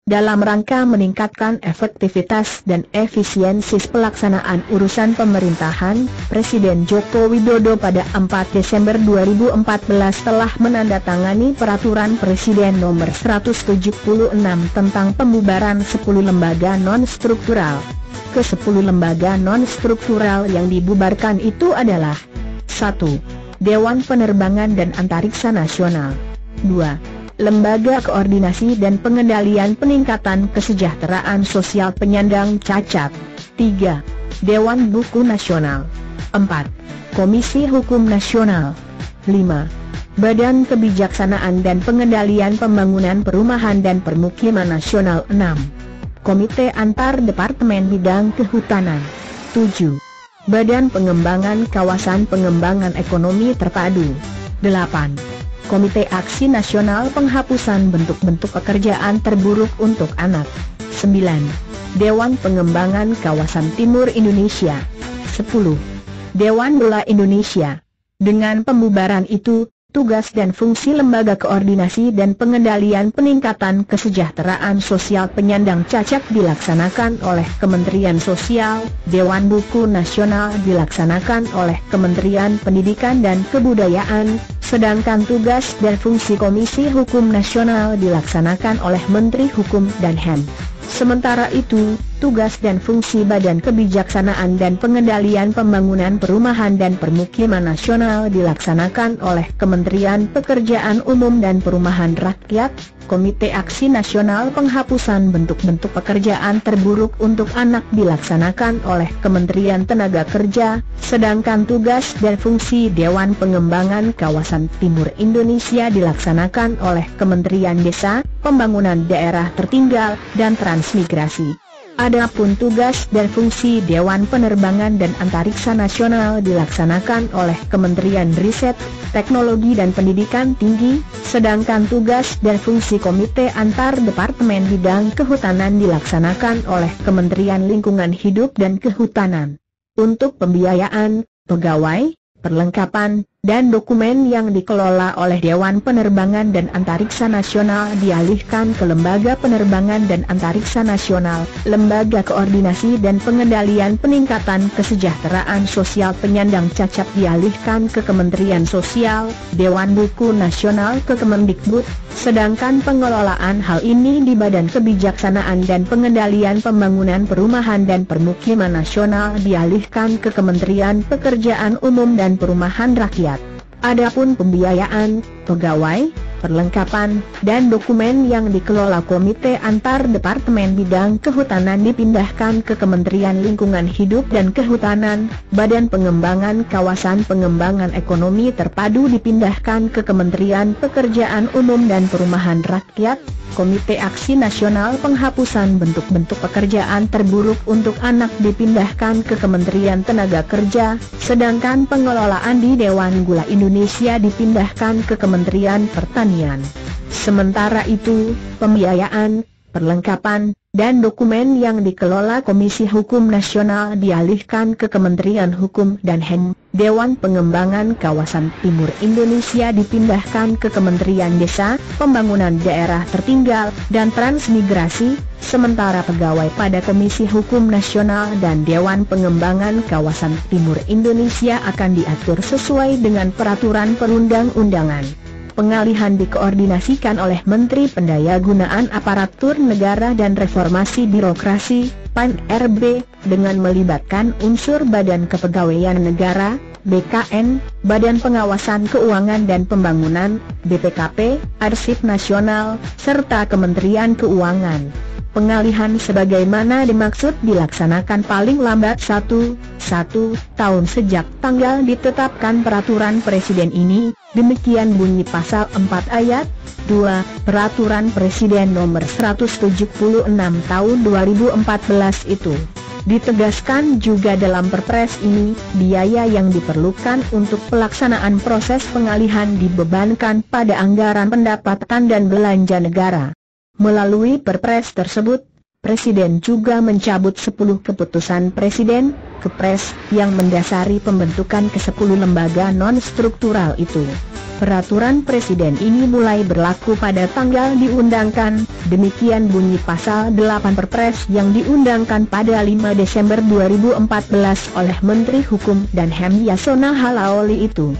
dalam rangka meningkatkan efektivitas dan efisiensi pelaksanaan urusan pemerintahan, Presiden Joko Widodo pada 4 Desember 2014 telah menandatangani Peraturan Presiden Nomor 176 tentang pembubaran 10 lembaga non-struktural. Ke-10 lembaga non-struktural yang dibubarkan itu adalah 1. Dewan Penerbangan dan Antariksa Nasional. 2. Lembaga Koordinasi dan Pengendalian Peningkatan Kesejahteraan Sosial Penyandang Cacat. 3. Dewan Buku Nasional. 4. Komisi Hukum Nasional. 5. Badan Kebijaksanaan dan Pengendalian Pembangunan Perumahan dan Permukiman Nasional. 6. Komite Antar Departemen Bidang Kehutanan. 7. Badan Pengembangan Kawasan Pengembangan Ekonomi Terpadu. 8. Komite Aksi Nasional Penghapusan Bentuk-bentuk Pekerjaan Terburuk untuk Anak. 9. Dewan Pengembangan Kawasan Timur Indonesia. 10. Dewan Bola Indonesia. Dengan pembubaran itu, tugas dan fungsi Lembaga Koordinasi dan Pengendalian Peningkatan Kesejahteraan Sosial Penyandang Cacat dilaksanakan oleh Kementerian Sosial, Dewan Buku Nasional dilaksanakan oleh Kementerian Pendidikan dan Kebudayaan, sedangkan tugas dan fungsi Komisi Hukum Nasional dilaksanakan oleh Menteri Hukum dan HAM. Sementara itu, tugas dan fungsi Badan Kebijaksanaan dan Pengendalian Pembangunan Perumahan dan Permukiman Nasional dilaksanakan oleh Kementerian Pekerjaan Umum dan Perumahan Rakyat. Komite Aksi Nasional Penghapusan Bentuk-bentuk Pekerjaan Terburuk untuk Anak dilaksanakan oleh Kementerian Tenaga Kerja, sedangkan tugas dan fungsi Dewan Pengembangan Kawasan Timur Indonesia dilaksanakan oleh Kementerian Desa, Pembangunan Daerah Tertinggal, dan Transmigrasi. Adapun tugas dan fungsi Dewan Penerbangan dan Antariksa Nasional dilaksanakan oleh Kementerian Riset, Teknologi dan Pendidikan Tinggi, sedangkan tugas dan fungsi Komite Antar Departemen Bidang Kehutanan dilaksanakan oleh Kementerian Lingkungan Hidup dan Kehutanan. Untuk pembiayaan, pegawai, perlengkapan, dan dokumen yang dikelola oleh Dewan Penerbangan dan Antariksa Nasional dialihkan ke Lembaga Penerbangan dan Antariksa Nasional, Lembaga Koordinasi dan Pengendalian Peningkatan Kesejahteraan Sosial Penyandang Cacat dialihkan ke Kementerian Sosial, Dewan Buku Nasional ke Kemendikbud, sedangkan pengelolaan hal ini di Badan Kebijaksanaan dan Pengendalian Pembangunan Perumahan dan Permukiman Nasional dialihkan ke Kementerian Pekerjaan Umum dan Perumahan Rakyat. Adapun pembiayaan, pegawai, perlengkapan, dan dokumen yang dikelola Komite Antar Departemen Bidang Kehutanan dipindahkan ke Kementerian Lingkungan Hidup dan Kehutanan, Badan Pengembangan Kawasan Pengembangan Ekonomi Terpadu dipindahkan ke Kementerian Pekerjaan Umum dan Perumahan Rakyat, Komite Aksi Nasional Penghapusan Bentuk-bentuk Pekerjaan Terburuk untuk Anak dipindahkan ke Kementerian Tenaga Kerja, sedangkan pengelolaan di Dewan Gula Indonesia dipindahkan ke Kementerian Pertanian. Sementara itu, pembiayaan, perlengkapan, dan dokumen yang dikelola Komisi Hukum Nasional dialihkan ke Kementerian Hukum dan HAM. Dewan Pengembangan Kawasan Timur Indonesia dipindahkan ke Kementerian Desa, Pembangunan Daerah Tertinggal, dan Transmigrasi, sementara pegawai pada Komisi Hukum Nasional dan Dewan Pengembangan Kawasan Timur Indonesia akan diatur sesuai dengan peraturan perundang-undangan. Pengalihan dikoordinasikan oleh Menteri Pendayagunaan Aparatur Negara dan Reformasi Birokrasi, PAN-RB, dengan melibatkan unsur Badan Kepegawaian Negara, BKN, Badan Pengawasan Keuangan dan Pembangunan, BPKP, Arsip Nasional, serta Kementerian Keuangan. Pengalihan sebagaimana dimaksud dilaksanakan paling lambat 1 tahun sejak tanggal ditetapkan peraturan Presiden ini, demikian bunyi pasal 4 ayat 2 Peraturan Presiden Nomor 176 Tahun 2014 itu. Ditegaskan juga dalam Perpres ini, biaya yang diperlukan untuk pelaksanaan proses pengalihan dibebankan pada anggaran pendapatan dan belanja negara. Melalui Perpres tersebut, Presiden juga mencabut 10 keputusan Presiden, Kepres, yang mendasari pembentukan ke-10 lembaga non-struktural itu. Peraturan Presiden ini mulai berlaku pada tanggal diundangkan, demikian bunyi pasal 8 Perpres yang diundangkan pada 5 Desember 2014 oleh Menteri Hukum dan HAM Yasona Halaoli itu.